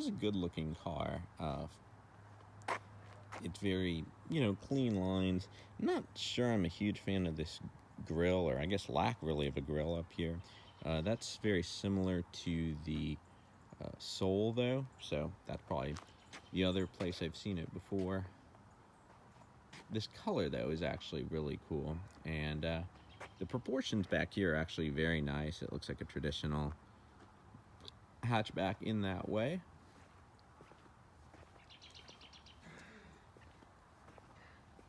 a good looking car. It's very, clean lines. I'm not sure I'm a huge fan of this grill, or I guess lack really of a grill up here. That's very similar to the Soul though, so that's probably the other place I've seen it before. This color though is actually really cool, and the proportions back here are actually very nice. It looks like a traditional hatchback in that way.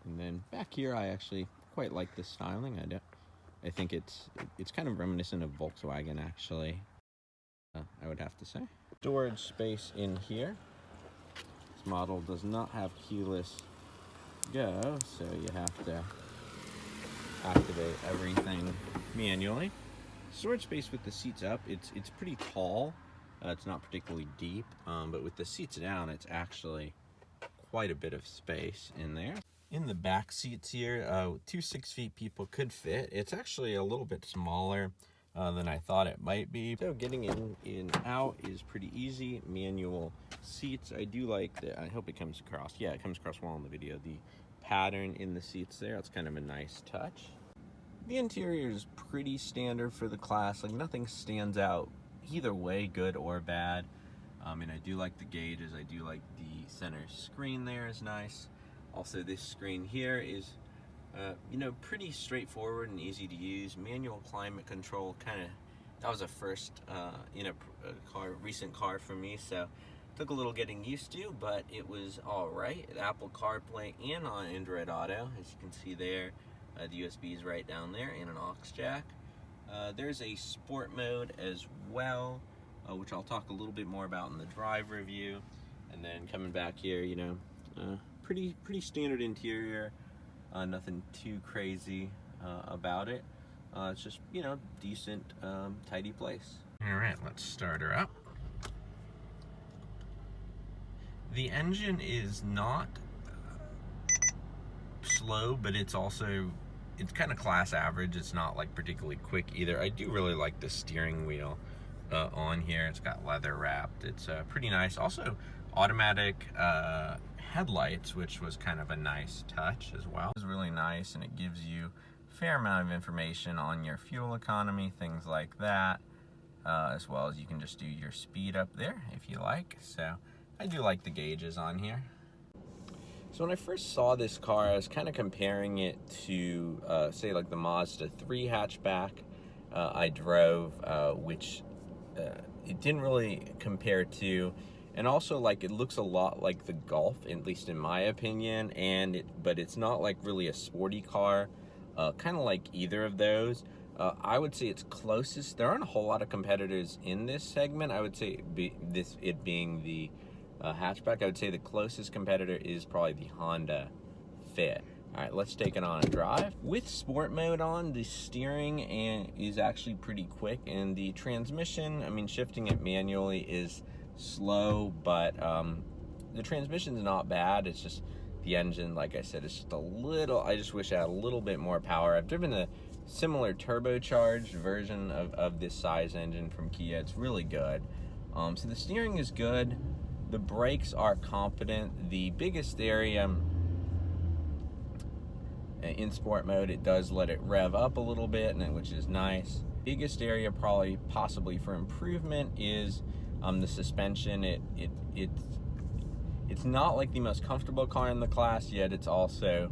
And then back here, I actually quite like the styling. I think it's kind of reminiscent of Volkswagen, actually. I would have to say. Storage space in here. This model does not have keyless go, so you have to activate everything manually. Storage space with the seats up, it's pretty tall. It's not particularly deep, but with the seats down, it's actually quite a bit of space in there. In the back seats here, 2 6-feet people could fit. It's actually a little bit smaller than I thought it might be. So getting in and out is pretty easy. Manual seats. I do like that. I hope it comes across. Yeah, it comes across well in the video. The pattern in the seats there, it's kind of a nice touch. The interior is pretty standard for the class. Like, nothing stands out either way, good or bad. And I do like the gauges. I do like the center screen there is nice. Also, this screen here is, pretty straightforward and easy to use. Manual climate control, that was a first in a recent car for me, so took a little getting used to, but it was all right. Apple Carplay and on Android Auto, as you can see there. The USB is right down there, and an aux jack. There's a sport mode as well, which I'll talk a little bit more about in the drive review. And then coming back here, pretty standard interior, nothing too crazy about it. It's just, decent, tidy place. All right, let's start her up. The engine is not slow, but it's kind of class average. It's not like particularly quick either. I do really like the steering wheel on here. It's got leather wrapped. It's pretty nice. Also, automatic headlights, which was kind of a nice touch as well. It's really nice, and it gives you a fair amount of information on your fuel economy, things like that, as well as you can just do your speed up there if you like. So I do like the gauges on here. So when I first saw this car, I was kind of comparing it to, say, like the Mazda 3 hatchback I drove, which it didn't really compare to. And also, like, it looks a lot like the Golf, at least in my opinion, but it's not like really a sporty car, kind of like either of those. I would say it's closest. There aren't a whole lot of competitors in this segment. I would say it being the hatchback, I would say the closest competitor is probably the Honda Fit. All right, let's take it on a drive. With sport mode on, the steering is actually pretty quick, and the transmission, shifting it manually is slow, but the transmission's not bad. It's just the engine, like I said, is just a little, I just wish it had a little bit more power. I've driven a similar turbocharged version of this size engine from Kia. It's really good. So the steering is good. The brakes are competent. The biggest area in sport mode, it does let it rev up a little bit, which is nice. Biggest area possibly for improvement is the suspension. It's not like the most comfortable car in the class, yet it's also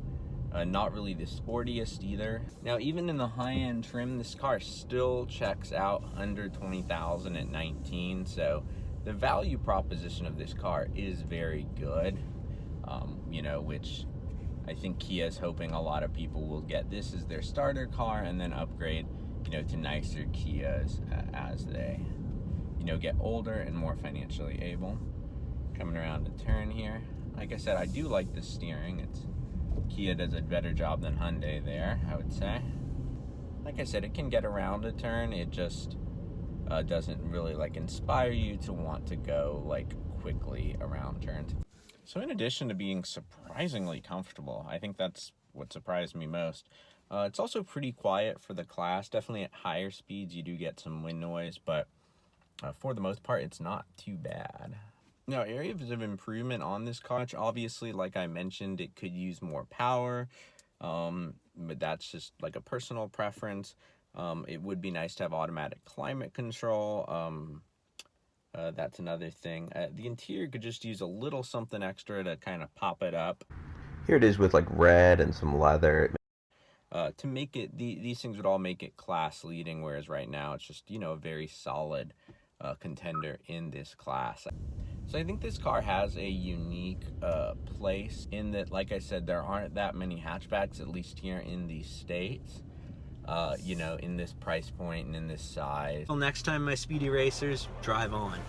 not really the sportiest either. Now, even in the high-end trim, this car still checks out under $20,000 at 19, so the value proposition of this car is very good, which I think Kia is hoping a lot of people will get this as their starter car and then upgrade, to nicer Kias as they, get older and more financially able. Coming around the turn here, like I said, I do like the steering. Kia does a better job than Hyundai there, I would say. Like I said, it can get around a turn. It just doesn't really inspire you to want to go quickly around turns. So in addition to being surprisingly comfortable, I think that's what surprised me most. It's also pretty quiet for the class. Definitely at higher speeds you do get some wind noise, but for the most part it's not too bad. Now, areas of improvement on this car, obviously, like I mentioned, it could use more power, but that's just like a personal preference. It would be nice to have automatic climate control. That's another thing. The interior could just use a little something extra to kind of pop it up. Here it is with like red and some leather. To make it, these things would all make it class leading, whereas right now it's just, you know, a very solid contender in this class. So I think this car has a unique place in that, like I said, there aren't that many hatchbacks, at least here in the States, you know, in this price point and in this size. Until next time, my speedy racers, drive on.